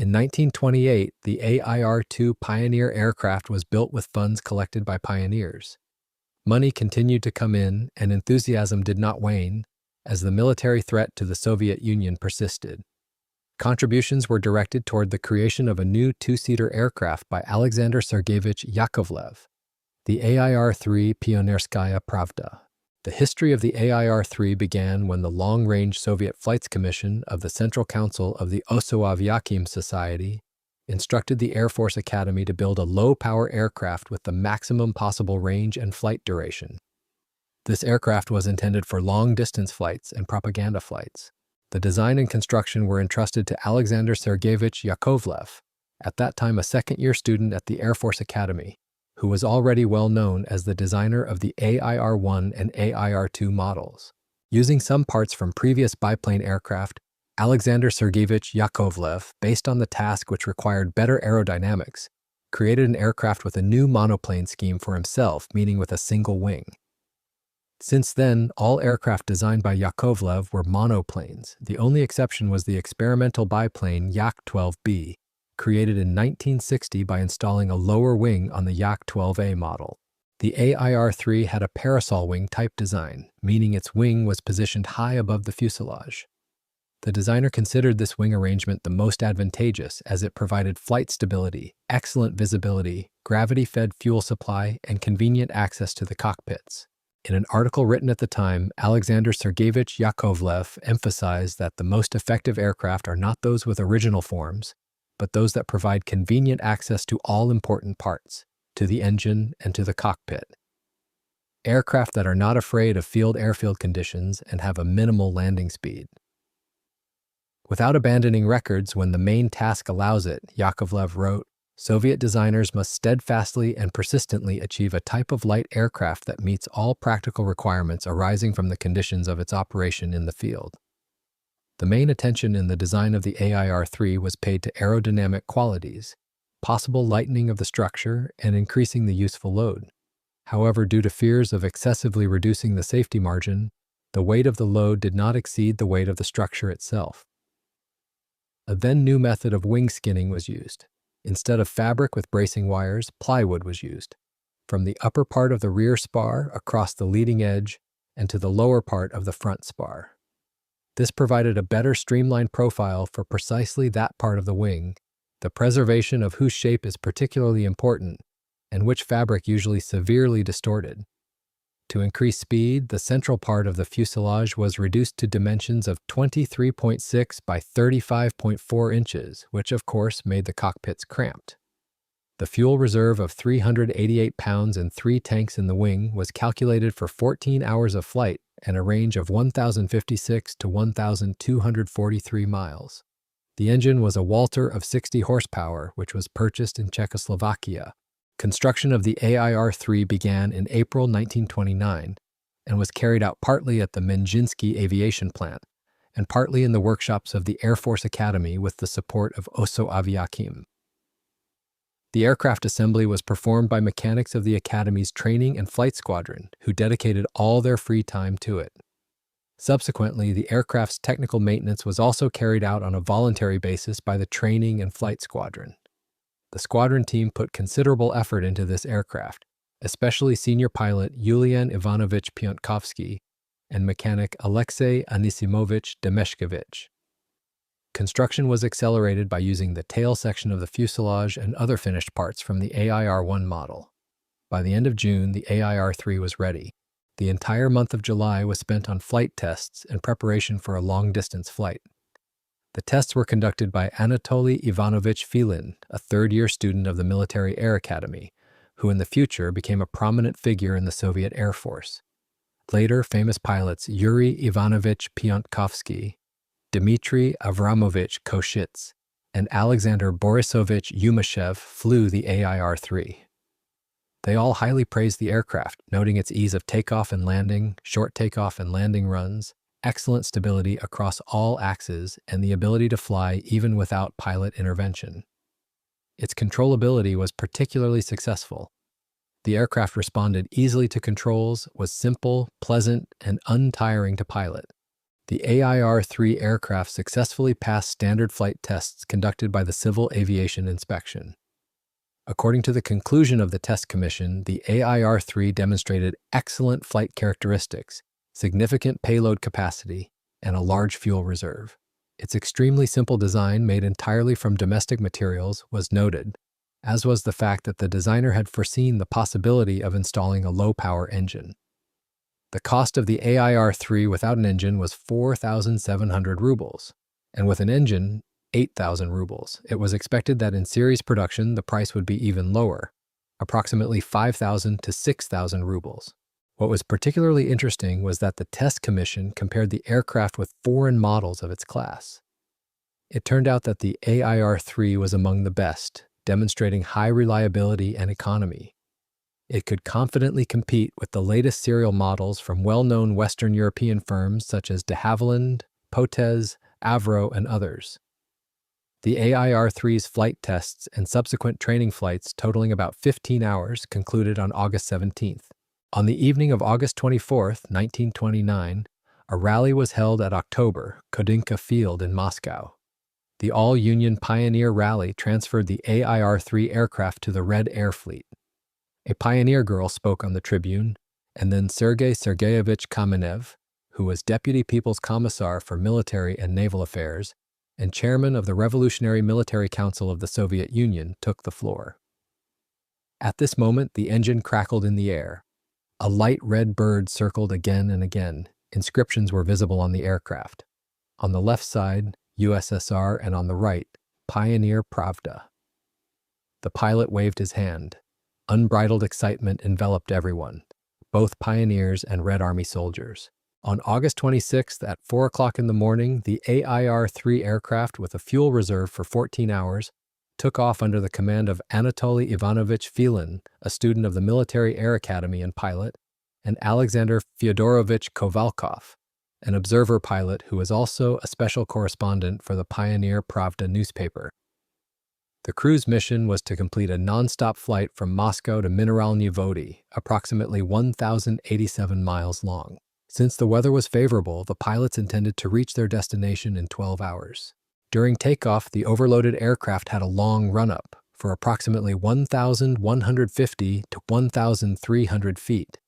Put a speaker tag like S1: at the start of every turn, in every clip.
S1: In 1928, the AIR-2 Pioneer aircraft was built with funds collected by pioneers. Money continued to come in, and enthusiasm did not wane as the military threat to the Soviet Union persisted. Contributions were directed toward the creation of a new two-seater aircraft by Alexander Sergeyevich Yakovlev, the AIR-3 Pioneerskaya Pravda. The history of the AIR-3 began when the Long-Range Soviet Flights Commission of the Central Council of the Osoaviakim Society instructed the Air Force Academy to build a low-power aircraft with the maximum possible range and flight duration. This aircraft was intended for long-distance flights and propaganda flights. The design and construction were entrusted to Alexander Sergeyevich Yakovlev, at that time a second-year student at the Air Force Academy, who was already well known as the designer of the AIR-1 and AIR-2 models. Using some parts from previous biplane aircraft, Alexander Sergeyevich Yakovlev, based on the task which required better aerodynamics, created an aircraft with a new monoplane scheme for himself, meaning with a single wing. Since then, all aircraft designed by Yakovlev were monoplanes. The only exception was the experimental biplane Yak-12B, created in 1960 by installing a lower wing on the Yak-12A model. The AIR-3 had a parasol wing type design, meaning its wing was positioned high above the fuselage. The designer considered this wing arrangement the most advantageous as it provided flight stability, excellent visibility, gravity-fed fuel supply, and convenient access to the cockpits. In an article written at the time, Alexander Sergeyevich Yakovlev emphasized that the most effective aircraft are not those with original forms, but those that provide convenient access to all important parts, to the engine and to the cockpit. Aircraft that are not afraid of field-airfield conditions and have a minimal landing speed. Without abandoning records when the main task allows it, Yakovlev wrote, Soviet designers must steadfastly and persistently achieve a type of light aircraft that meets all practical requirements arising from the conditions of its operation in the field. The main attention in the design of the AIR-3 was paid to aerodynamic qualities, possible lightening of the structure, and increasing the useful load. However, due to fears of excessively reducing the safety margin, the weight of the load did not exceed the weight of the structure itself. A then new method of wing skinning was used. Instead of fabric with bracing wires, plywood was used, from the upper part of the rear spar across the leading edge and to the lower part of the front spar. This provided a better streamlined profile for precisely that part of the wing, the preservation of whose shape is particularly important, and which fabric usually severely distorted. To increase speed, the central part of the fuselage was reduced to dimensions of 23.6 by 35.4 inches, which of course made the cockpits cramped. The fuel reserve of 388 pounds and 3 tanks in the wing was calculated for 14 hours of flight and a range of 1,056 to 1,243 miles. The engine was a Walter of 60 horsepower, which was purchased in Czechoslovakia. Construction of the AIR-3 began in April 1929 and was carried out partly at the Menjinsky Aviation Plant and partly in the workshops of the Air Force Academy with the support of Osoaviakim. The aircraft assembly was performed by mechanics of the Academy's training and flight squadron, who dedicated all their free time to it. Subsequently, the aircraft's technical maintenance was also carried out on a voluntary basis by the training and flight squadron. The squadron team put considerable effort into this aircraft, especially senior pilot Yulian Ivanovich Piontkovsky and mechanic Alexei Anisimovich Demeshkevich. Construction was accelerated by using the tail section of the fuselage and other finished parts from the AIR-1 model. By the end of June, the AIR-3 was ready. The entire month of July was spent on flight tests and preparation for a long-distance flight. The tests were conducted by Anatoly Ivanovich Filin, a third-year student of the Military Air Academy, who in the future became a prominent figure in the Soviet Air Force. Later, famous pilots Yuri Ivanovich Piontkovsky, Dmitry Avramovich Koshitz, and Alexander Borisovich Yumashev flew the AIR-3. They all highly praised the aircraft, noting its ease of takeoff and landing, short takeoff and landing runs, excellent stability across all axes, and the ability to fly even without pilot intervention. Its controllability was particularly successful. The aircraft responded easily to controls, was simple, pleasant, and untiring to pilot. The AIR-3 aircraft successfully passed standard flight tests conducted by the Civil Aviation Inspection. According to the conclusion of the test commission, the AIR-3 demonstrated excellent flight characteristics, significant payload capacity, and a large fuel reserve. Its extremely simple design, made entirely from domestic materials, was noted, as was the fact that the designer had foreseen the possibility of installing a low-power engine. The cost of the AIR-3 without an engine was 4,700 rubles, and with an engine, 8,000 rubles. It was expected that in series production, the price would be even lower, approximately 5,000 to 6,000 rubles. What was particularly interesting was that the test commission compared the aircraft with foreign models of its class. It turned out that the AIR-3 was among the best, demonstrating high reliability and economy. It could confidently compete with the latest serial models from well-known Western European firms such as de Havilland, Potez, Avro, and others. The AIR-3's flight tests and subsequent training flights totaling about 15 hours concluded on August 17th. On the evening of August 24, 1929, a rally was held at October, Kodinka Field in Moscow. The all-Union Pioneer Rally transferred the AIR-3 aircraft to the Red Air Fleet. A pioneer girl spoke on the tribune, and then Sergei Sergeyevich Kamenev, who was Deputy People's Commissar for Military and Naval Affairs and Chairman of the Revolutionary Military Council of the Soviet Union, took the floor. At this moment, the engine crackled in the air. A light red bird circled again and again. Inscriptions were visible on the aircraft. On the left side, USSR, and on the right, Pioneer Pravda. The pilot waved his hand. Unbridled excitement enveloped everyone, both pioneers and Red Army soldiers. On August 26th at 4 o'clock in the morning, the AIR-3 aircraft, with a fuel reserve for 14 hours, took off under the command of Anatoly Ivanovich Filin, a student of the Military Air Academy and pilot, and Alexander Fyodorovich Kovalkov, an observer pilot who was also a special correspondent for the Pioneer Pravda newspaper. The crew's mission was to complete a non-stop flight from Moscow to Mineralny Vody, approximately 1,087 miles long. Since the weather was favorable, the pilots intended to reach their destination in 12 hours. During takeoff, the overloaded aircraft had a long run-up for approximately 1,150 to 1,300 feet,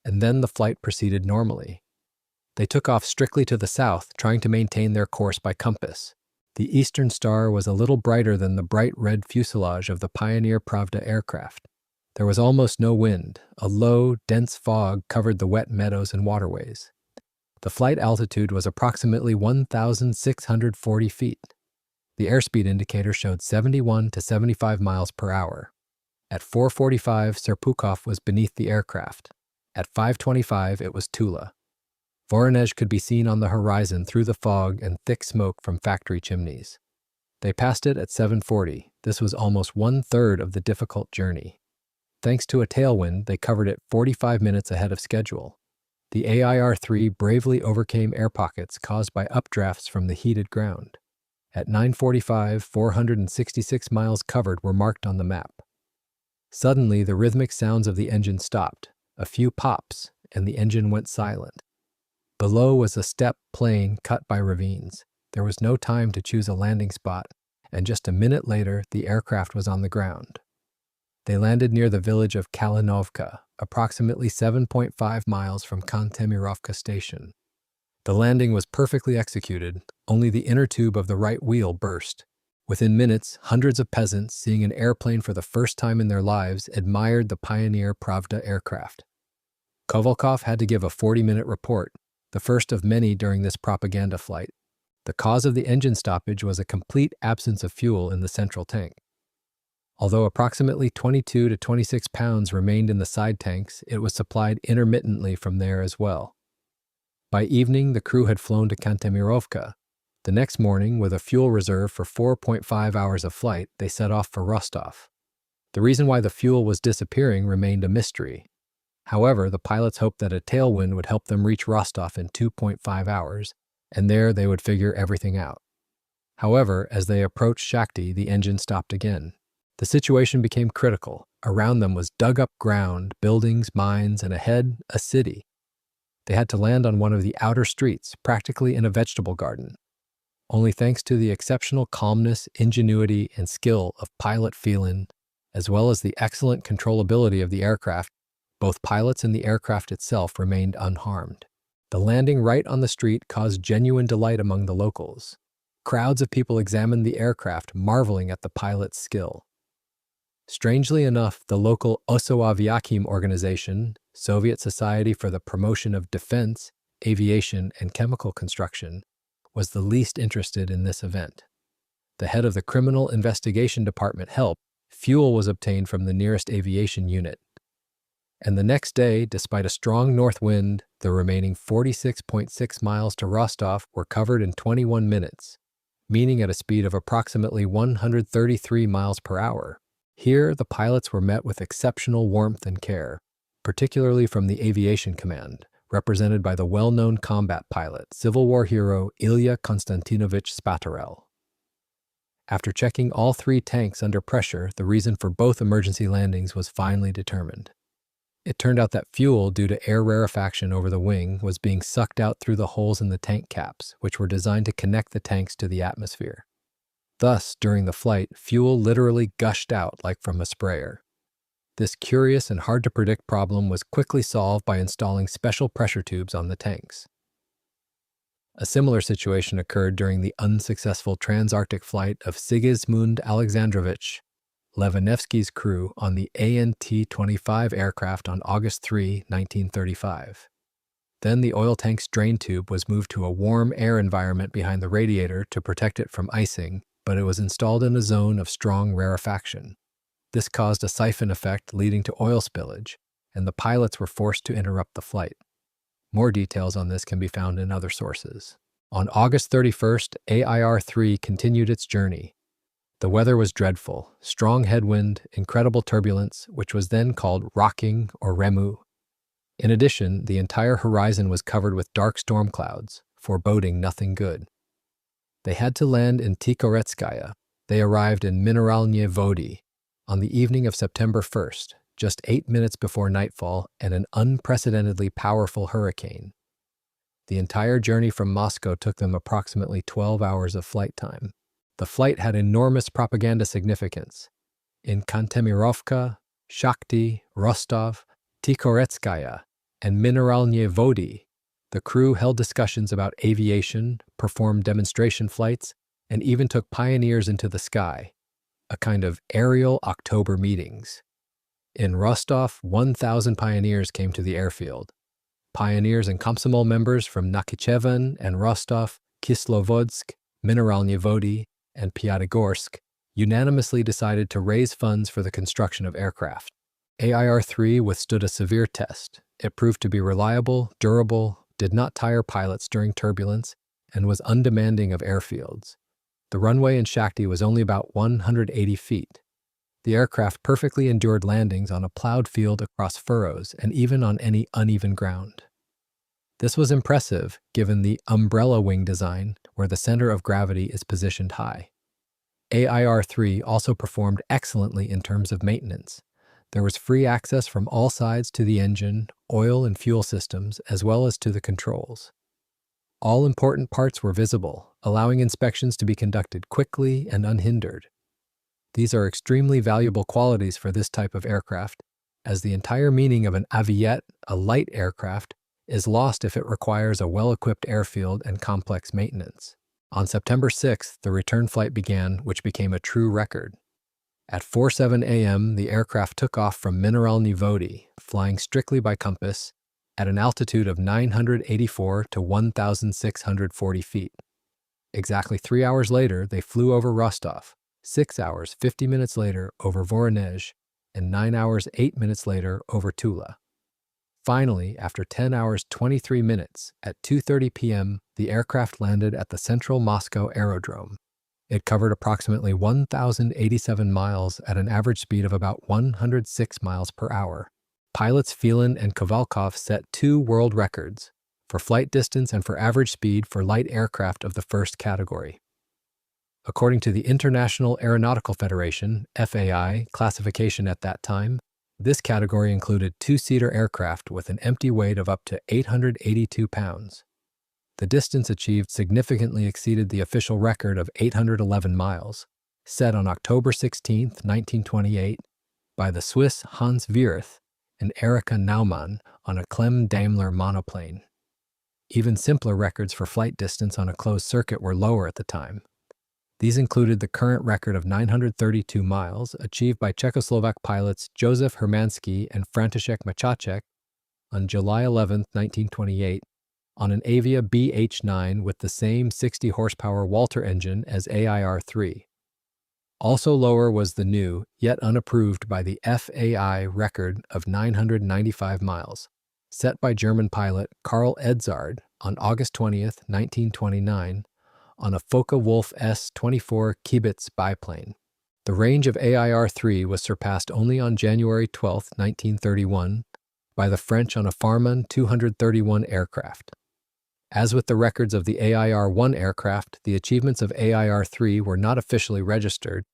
S1: and then the flight proceeded normally. They took off strictly to the south, trying to maintain their course by compass. The eastern star was a little brighter than the bright red fuselage of the Pioneer Pravda aircraft. There was almost no wind. A low, dense fog covered the wet meadows and waterways. The flight altitude was approximately 1,640 feet. The airspeed indicator showed 71 to 75 miles per hour. At 4:45, Serpukhov was beneath the aircraft. At 5:25, it was Tula. Voronezh could be seen on the horizon through the fog and thick smoke from factory chimneys. They passed it at 7:40. This was almost one-third of the difficult journey. Thanks to a tailwind, they covered it 45 minutes ahead of schedule. The AIR-3 bravely overcame air pockets caused by updrafts from the heated ground. At 9:45, 466 miles covered were marked on the map. Suddenly, the rhythmic sounds of the engine stopped. A few pops, and the engine went silent. Below was a steppe plain cut by ravines. There was no time to choose a landing spot, and just a minute later, the aircraft was on the ground. They landed near the village of Kalinovka, approximately 7.5 miles from Kantemirovka station. The landing was perfectly executed, only the inner tube of the right wheel burst. Within minutes, hundreds of peasants, seeing an airplane for the first time in their lives, admired the Pioneer Pravda aircraft. Kovalkov had to give a 40-minute report, the first of many during this propaganda flight. The cause of the engine stoppage was a complete absence of fuel in the central tank. Although approximately 22 to 26 pounds remained in the side tanks, it was supplied intermittently from there as well. By evening, the crew had flown to Kantemirovka. The next morning, with a fuel reserve for 4.5 hours of flight, they set off for Rostov. The reason why the fuel was disappearing remained a mystery. However, the pilots hoped that a tailwind would help them reach Rostov in 2.5 hours, and there they would figure everything out. However, as they approached Shakhty, the engine stopped again. The situation became critical. Around them was dug-up ground, buildings, mines, and ahead, a city. They had to land on one of the outer streets, practically in a vegetable garden. Only thanks to the exceptional calmness, ingenuity, and skill of pilot Phelan, as well as the excellent controllability of the aircraft, both pilots and the aircraft itself remained unharmed. The landing right on the street caused genuine delight among the locals. Crowds of people examined the aircraft, marveling at the pilot's skill. Strangely enough, the local Osoaviakim organization, Soviet Society for the Promotion of Defense, Aviation, and Chemical Construction, was the least interested in this event. The head of the Criminal Investigation Department helped. Fuel was obtained from the nearest aviation unit. And the next day, despite a strong north wind, the remaining 46.6 miles to Rostov were covered in 21 minutes, meaning at a speed of approximately 133 miles per hour. Here, the pilots were met with exceptional warmth and care, particularly from the Aviation Command, represented by the well-known combat pilot, Civil War hero Ilya Konstantinovich Spatarel. After checking all three tanks under pressure, the reason for both emergency landings was finally determined. It turned out that fuel, due to air rarefaction over the wing, was being sucked out through the holes in the tank caps, which were designed to connect the tanks to the atmosphere. Thus, during the flight, fuel literally gushed out like from a sprayer. This curious and hard-to-predict problem was quickly solved by installing special pressure tubes on the tanks. A similar situation occurred during the unsuccessful trans-Arctic flight of Sigismund Alexandrovich Levanevsky's crew on the AN-T-25 aircraft on August 3, 1935. Then the oil tank's drain tube was moved to a warm air environment behind the radiator to protect it from icing, but it was installed in a zone of strong rarefaction. This caused a siphon effect leading to oil spillage, and the pilots were forced to interrupt the flight. More details on this can be found in other sources. On August 31st, AIR-3 continued its journey. The weather was dreadful, strong headwind, incredible turbulence, which was then called rocking or remu. In addition, the entire horizon was covered with dark storm clouds, foreboding nothing good. They had to land in Pionerskaya. They arrived in Mineralnie Vody on the evening of September 1st, just 8 minutes before nightfall and an unprecedentedly powerful hurricane. The entire journey from Moscow took them approximately 12 hours of flight time. The flight had enormous propaganda significance. In Kantemirovka, Shakhty, Rostov, Pionerskaya, and Mineralnie Vody, the crew held discussions about aviation, performed demonstration flights, and even took pioneers into the sky, a kind of aerial October meetings. In Rostov, 1,000 pioneers came to the airfield. Pioneers and Komsomol members from Nakhichevan and Rostov, Kislovodsk, Mineralnie Vody, and Pyatigorsk unanimously decided to raise funds for the construction of aircraft. AIR-3 withstood a severe test. It proved to be reliable, durable, did not tire pilots during turbulence, and was undemanding of airfields. The runway in Shakhty was only about 180 feet. The aircraft perfectly endured landings on a plowed field across furrows and even on any uneven ground. This was impressive given the umbrella wing design, where the center of gravity is positioned high. AIR-3 also performed excellently in terms of maintenance. There was free access from all sides to the engine, oil and fuel systems, as well as to the controls. All important parts were visible, allowing inspections to be conducted quickly and unhindered. These are extremely valuable qualities for this type of aircraft, as the entire meaning of an aviette, a light aircraft, is lost if it requires a well-equipped airfield and complex maintenance. On September 6th, the return flight began, which became a true record. At 4:07 a.m., the aircraft took off from Mineralnie Vody, flying strictly by compass, at an altitude of 984 to 1,640 feet. Exactly 3 hours later, they flew over Rostov, 6 hours, 50 minutes later over Voronezh, and 9 hours, 8 minutes later over Tula. Finally, after 10 hours, 23 minutes, at 2:30 p.m., the aircraft landed at the central Moscow aerodrome. It covered approximately 1,087 miles at an average speed of about 106 miles per hour. Pilots Phelan and Kovalkov set 2 world records for flight distance and for average speed for light aircraft of the first category. According to the International Aeronautical Federation, FAI, classification at that time, This category included two-seater aircraft with an empty weight of up to 882 pounds. The distance achieved significantly exceeded the official record of 811 miles, set on October 16, 1928, by the Swiss Hans Wirth and Erika Naumann on a Clem Daimler monoplane. Even simpler records for flight distance on a closed circuit were lower at the time. These included the current record of 932 miles, achieved by Czechoslovak pilots Josef Hermansky and František Mačáček on July 11, 1928, on an Avia BH-9 with the same 60-horsepower Walter engine as AIR-3. Also lower was the new, yet unapproved by the FAI, record of 995 miles, set by German pilot Karl Edzard on August 20, 1929, on a Focke-Wulf S-24 Kibitz biplane. The range of AIR-3 was surpassed only on January 12, 1931, by the French on a Farman 231 aircraft. As with the records of the AIR-1 aircraft, the achievements of AIR-3 were not officially registered,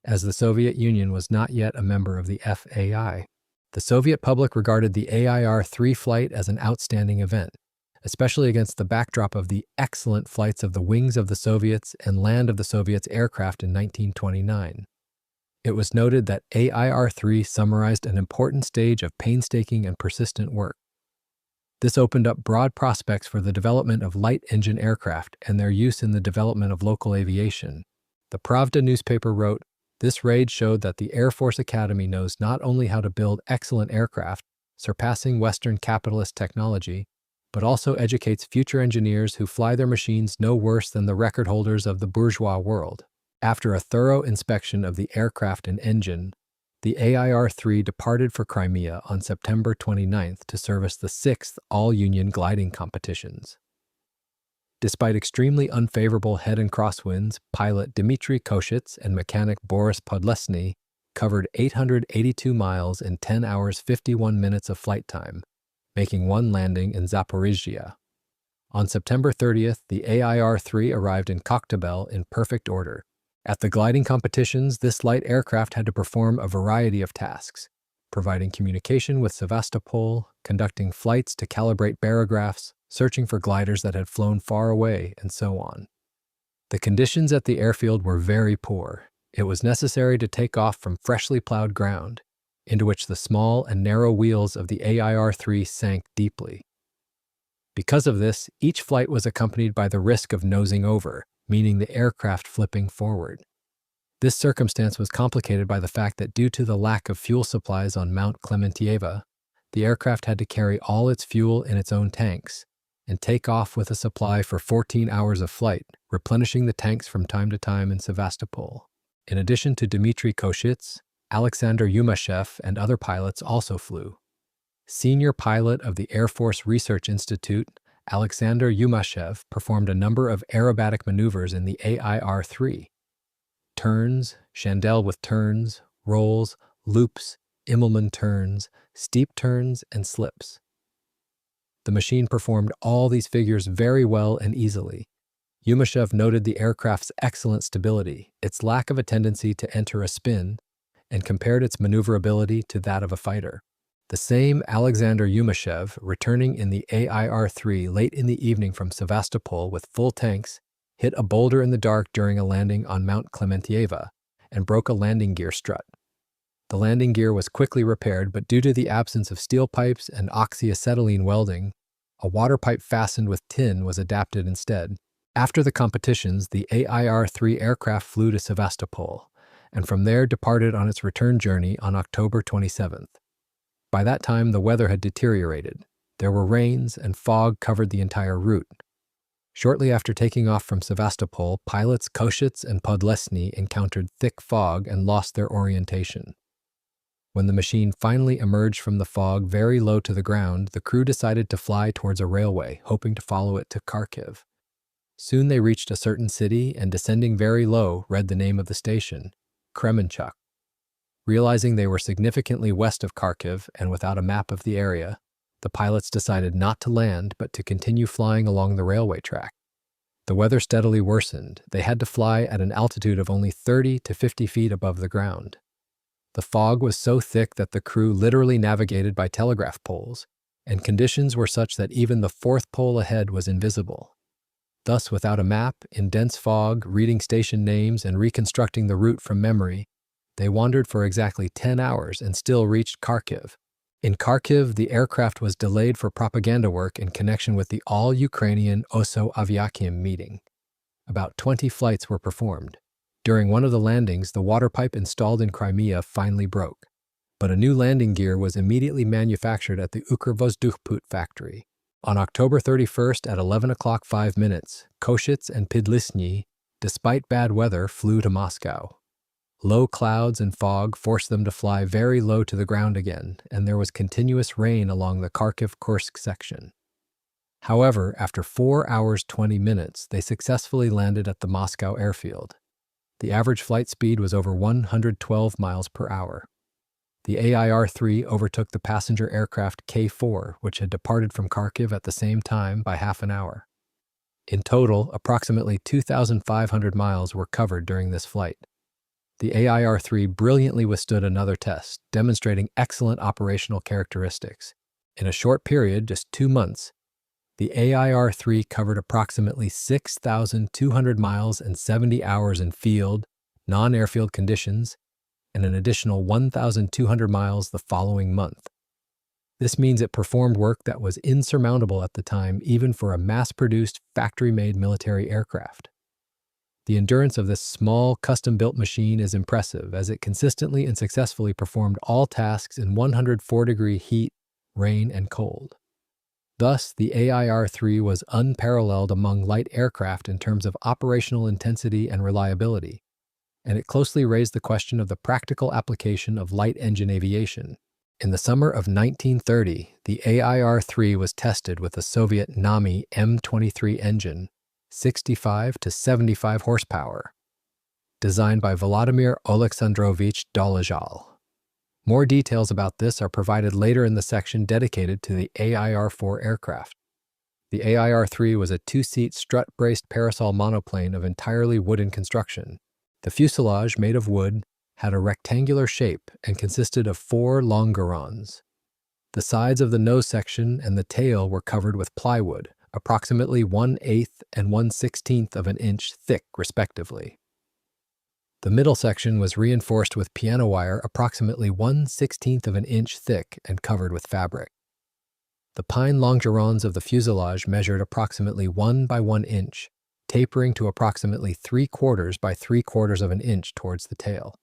S1: as the Soviet Union was not yet a member of the FAI. The Soviet public regarded the AIR-3 flight as an outstanding event, especially against the backdrop of the excellent flights of the wings of the Soviets and land of the Soviets aircraft in 1929. It was noted that AIR-3 summarized an important stage of painstaking and persistent work. This opened up broad prospects for the development of light engine aircraft and their use in the development of local aviation. The Pravda newspaper wrote, "This raid showed that the Air Force Academy knows not only how to build excellent aircraft, surpassing Western capitalist technology, but also educates future engineers who fly their machines no worse than the record holders of the bourgeois world." After a thorough inspection of the aircraft and engine, the AIR-3 departed for Crimea on September 29th to service the 6th all-union gliding competitions. Despite extremely unfavorable head and crosswinds, pilot Dmitry Koshitz and mechanic Boris Podlesny covered 882 miles in 10 hours 51 minutes of flight time, making one landing in Zaporizhzhia. On September 30th, the AIR-3 arrived in Koktebel in perfect order. At the gliding competitions, this light aircraft had to perform a variety of tasks, providing communication with Sevastopol, conducting flights to calibrate barographs, searching for gliders that had flown far away, and so on. The conditions at the airfield were very poor. It was necessary to take off from freshly plowed ground, into which the small and narrow wheels of the AIR-3 sank deeply. Because of this, each flight was accompanied by the risk of nosing over, meaning the aircraft flipping forward. This circumstance was complicated by the fact that due to the lack of fuel supplies on Mount Clementieva, the aircraft had to carry all its fuel in its own tanks and take off with a supply for 14 hours of flight, replenishing the tanks from time to time in Sevastopol. In addition to Dmitry Koshitz, Alexander Yakovlev and other pilots also flew. Senior pilot of the Air Force Research Institute, Alexander Yakovlev, performed a number of aerobatic maneuvers in the AIR-3. Turns, chandelle with turns, rolls, loops, Immelmann turns, steep turns, and slips. The machine performed all these figures very well and easily. Yakovlev noted the aircraft's excellent stability, its lack of a tendency to enter a spin, and compared its maneuverability to that of a fighter. The same Alexander Yakovlev, returning in the AIR-3 late in the evening from Sevastopol with full tanks, hit a boulder in the dark during a landing on Mount Clementieva and broke a landing gear strut. The landing gear was quickly repaired, but due to the absence of steel pipes and oxyacetylene welding, a water pipe fastened with tin was adapted instead. After the competitions, the AIR-3 aircraft flew to Sevastopol, and from there departed on its return journey on October 27th. By that time, the weather had deteriorated. There were rains, and fog covered the entire route. Shortly after taking off from Sevastopol, pilots Koshitz and Podlesny encountered thick fog and lost their orientation. When the machine finally emerged from the fog very low to the ground, the crew decided to fly towards a railway, hoping to follow it to Kharkiv. Soon they reached a certain city and, descending very low, read the name of the station, Kremenchuk. Realizing they were significantly west of Kharkiv and without a map of the area, the pilots decided not to land but to continue flying along the railway track. The weather steadily worsened. They had to fly at an altitude of only 30 to 50 feet above the ground. The fog was so thick that the crew literally navigated by telegraph poles, and conditions were such that even the fourth pole ahead was invisible. Thus, without a map, in dense fog, reading station names, and reconstructing the route from memory, they wandered for exactly 10 hours and still reached Kharkiv. In Kharkiv, the aircraft was delayed for propaganda work in connection with the all-Ukrainian Oso Aviakim meeting. About 20 flights were performed. During one of the landings, the water pipe installed in Crimea finally broke, but a new landing gear was immediately manufactured at the Ukrvozdukh factory. On October 31st at 11 o'clock 5 minutes, Koshitz and Pidlisny, despite bad weather, flew to Moscow. Low clouds and fog forced them to fly very low to the ground again, and there was continuous rain along the Kharkiv-Kursk section. However, after 4 hours 20 minutes, they successfully landed at the Moscow airfield. The average flight speed was over 112 miles per hour. The AIR-3 overtook the passenger aircraft K-4, which had departed from Kharkiv at the same time by half an hour. In total, approximately 2,500 miles were covered during this flight. The AIR-3 brilliantly withstood another test, demonstrating excellent operational characteristics. In a short period, just 2 months, the AIR-3 covered approximately 6,200 miles and 70 hours in field, non-airfield conditions, and an additional 1,200 miles the following month. This means it performed work that was insurmountable at the time, even for a mass-produced, factory-made military aircraft. The endurance of this small, custom-built machine is impressive, as it consistently and successfully performed all tasks in 104-degree heat, rain, and cold. Thus, the AIR-3 was unparalleled among light aircraft in terms of operational intensity and reliability, and it closely raised the question of the practical application of light engine aviation. In the summer of 1930, the AIR-3 was tested with a Soviet NAMI M23 engine, 65 to 75 horsepower, designed by Vladimir Alexandrovich Dolezhal. More details about this are provided later in the section dedicated to the AIR-4 aircraft. The AIR-3 was a 2-seat strut-braced parasol monoplane of entirely wooden construction. The fuselage, made of wood, had a rectangular shape and consisted of 4 longerons. The sides of the nose section and the tail were covered with plywood, approximately 1/8 and 1/16 of an inch thick, respectively. The middle section was reinforced with piano wire approximately 1/16 of an inch thick and covered with fabric. The pine longerons of the fuselage measured approximately 1 by 1 inch, tapering to approximately 3/4 by 3/4 of an inch towards the tail.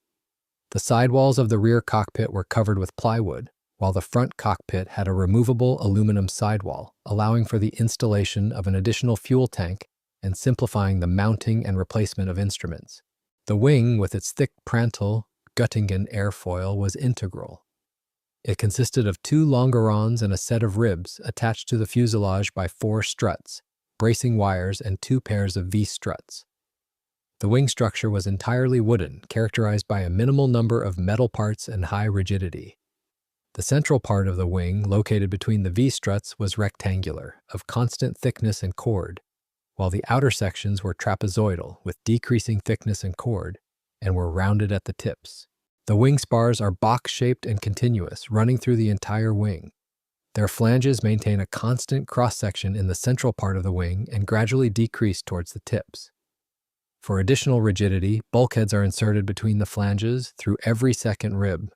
S1: The sidewalls of the rear cockpit were covered with plywood, while the front cockpit had a removable aluminum sidewall, allowing for the installation of an additional fuel tank and simplifying the mounting and replacement of instruments. The wing, with its thick Prantl Göttingen airfoil, was integral. It consisted of 2 longerons and a set of ribs attached to the fuselage by 4 struts, bracing wires, and 2 pairs of V-struts. The wing structure was entirely wooden, characterized by a minimal number of metal parts and high rigidity. The central part of the wing, located between the V-struts, was rectangular, of constant thickness and chord, while the outer sections were trapezoidal, with decreasing thickness and chord, and were rounded at the tips. The wing spars are box-shaped and continuous, running through the entire wing. Their flanges maintain a constant cross-section in the central part of the wing and gradually decrease towards the tips. For additional rigidity, bulkheads are inserted between the flanges through every second rib.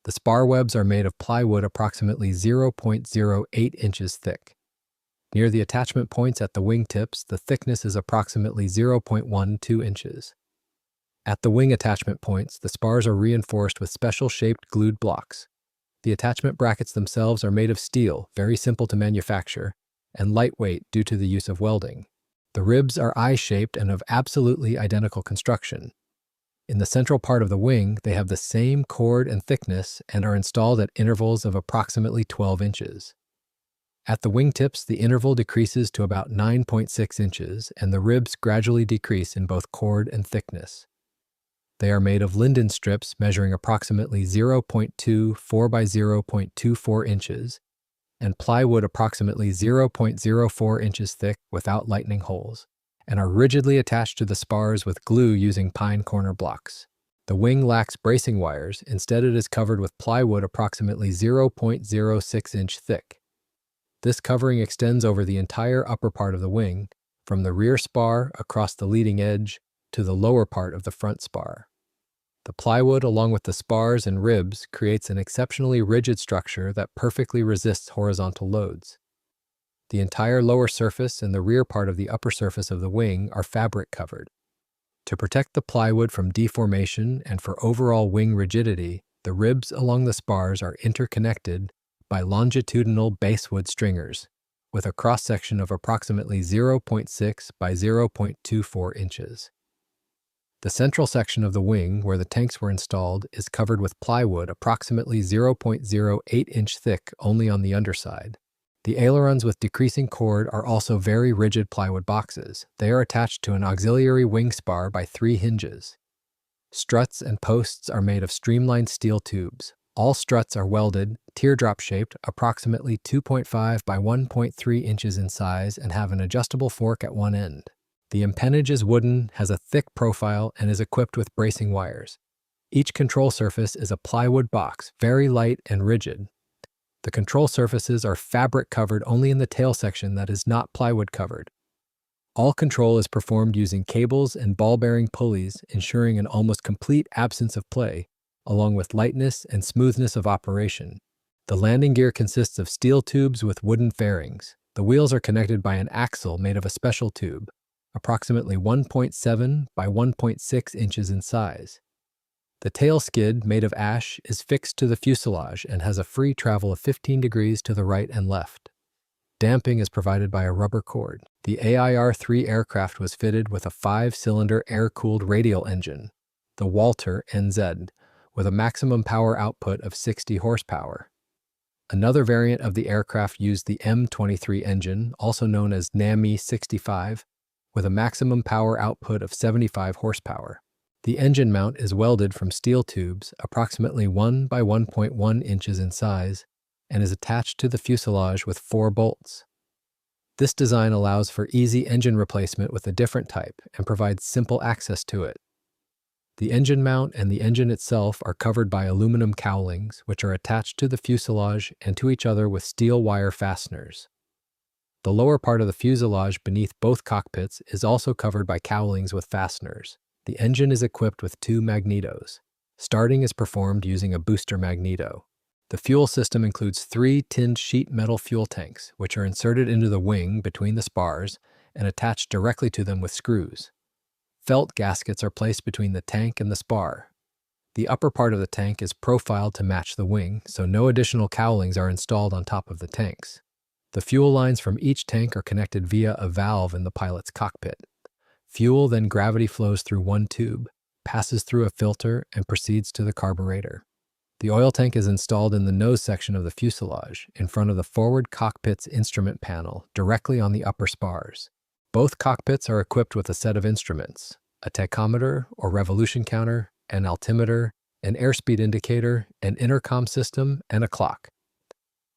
S1: The spar webs are made of plywood approximately 0.08 inches thick. Near the attachment points at the wing tips, the thickness is approximately 0.12 inches. At the wing attachment points, the spars are reinforced with special-shaped glued blocks. The attachment brackets themselves are made of steel, very simple to manufacture, and lightweight due to the use of welding. The ribs are eye-shaped and of absolutely identical construction. In the central part of the wing, they have the same chord and thickness and are installed at intervals of approximately 12 inches. At the wingtips, the interval decreases to about 9.6 inches, and the ribs gradually decrease in both chord and thickness. They are made of linden strips measuring approximately 0.24 by 0.24 inches, and plywood approximately 0.04 inches thick without lightning holes, and are rigidly attached to the spars with glue using pine corner blocks. The wing lacks bracing wires, instead it is covered with plywood approximately 0.06 inch thick. This covering extends over the entire upper part of the wing, from the rear spar across the leading edge to the lower part of the front spar. The plywood, along with the spars and ribs, creates an exceptionally rigid structure that perfectly resists horizontal loads. The entire lower surface and the rear part of the upper surface of the wing are fabric covered. To protect the plywood from deformation and for overall wing rigidity, the ribs along the spars are interconnected by longitudinal basewood stringers, with a cross-section of approximately 0.6 by 0.24 inches. The central section of the wing, where the tanks were installed, is covered with plywood approximately 0.08 inch thick only on the underside. The ailerons with decreasing chord are also very rigid plywood boxes. They are attached to an auxiliary wing spar by 3 hinges. Struts and posts are made of streamlined steel tubes. All struts are welded, teardrop-shaped, approximately 2.5 by 1.3 inches in size, and have an adjustable fork at one end. The empennage is wooden, has a thick profile, and is equipped with bracing wires. Each control surface is a plywood box, very light and rigid. The control surfaces are fabric covered only in the tail section that is not plywood covered. All control is performed using cables and ball-bearing pulleys, ensuring an almost complete absence of play, along with lightness and smoothness of operation. The landing gear consists of steel tubes with wooden fairings. The wheels are connected by an axle made of a special tube, approximately 1.7 by 1.6 inches in size. The tail skid, made of ash, is fixed to the fuselage and has a free travel of 15 degrees to the right and left. Damping is provided by a rubber cord. The AIR-3 aircraft was fitted with a 5-cylinder air-cooled radial engine, the Walter NZ, with a maximum power output of 60 horsepower. Another variant of the aircraft used the M23 engine, also known as NAMI 65, with a maximum power output of 75 horsepower. The engine mount is welded from steel tubes, approximately 1 by 1.1 inches in size, and is attached to the fuselage with 4 bolts. This design allows for easy engine replacement with a different type and provides simple access to it. The engine mount and the engine itself are covered by aluminum cowlings, which are attached to the fuselage and to each other with steel wire fasteners. The lower part of the fuselage beneath both cockpits is also covered by cowlings with fasteners. The engine is equipped with 2 magnetos. Starting is performed using a booster magneto. The fuel system includes 3 tinned sheet metal fuel tanks, which are inserted into the wing between the spars and attached directly to them with screws. Felt gaskets are placed between the tank and the spar. The upper part of the tank is profiled to match the wing, so no additional cowlings are installed on top of the tanks. The fuel lines from each tank are connected via a valve in the pilot's cockpit. Fuel then gravity flows through one tube, passes through a filter, and proceeds to the carburetor. The oil tank is installed in the nose section of the fuselage, in front of the forward cockpit's instrument panel, directly on the upper spars. Both cockpits are equipped with a set of instruments: a tachometer or revolution counter, an altimeter, an airspeed indicator, an intercom system, and a clock.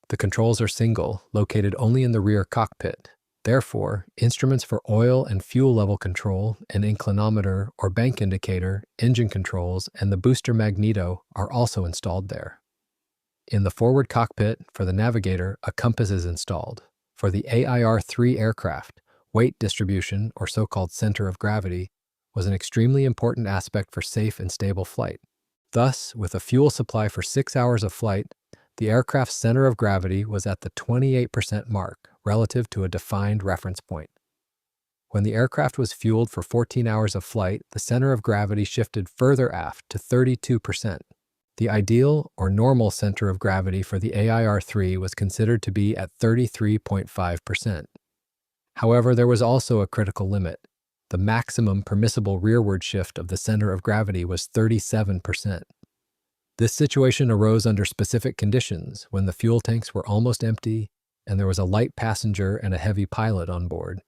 S1: The controls are single, located only in the rear cockpit. Therefore, instruments for oil and fuel level control, an inclinometer or bank indicator, engine controls, and the booster magneto are also installed there. In the forward cockpit, for the navigator, a compass is installed. For the AIR-3 aircraft, weight distribution, or so-called center of gravity, was an extremely important aspect for safe and stable flight. Thus, with a fuel supply for 6 hours of flight, the aircraft's center of gravity was at the 28% mark relative to a defined reference point. When the aircraft was fueled for 14 hours of flight, the center of gravity shifted further aft to 32%. The ideal or normal center of gravity for the AIR-3 was considered to be at 33.5%. However, there was also a critical limit. The maximum permissible rearward shift of the center of gravity was 37%. This situation arose under specific conditions when the fuel tanks were almost empty and there was a light passenger and a heavy pilot on board.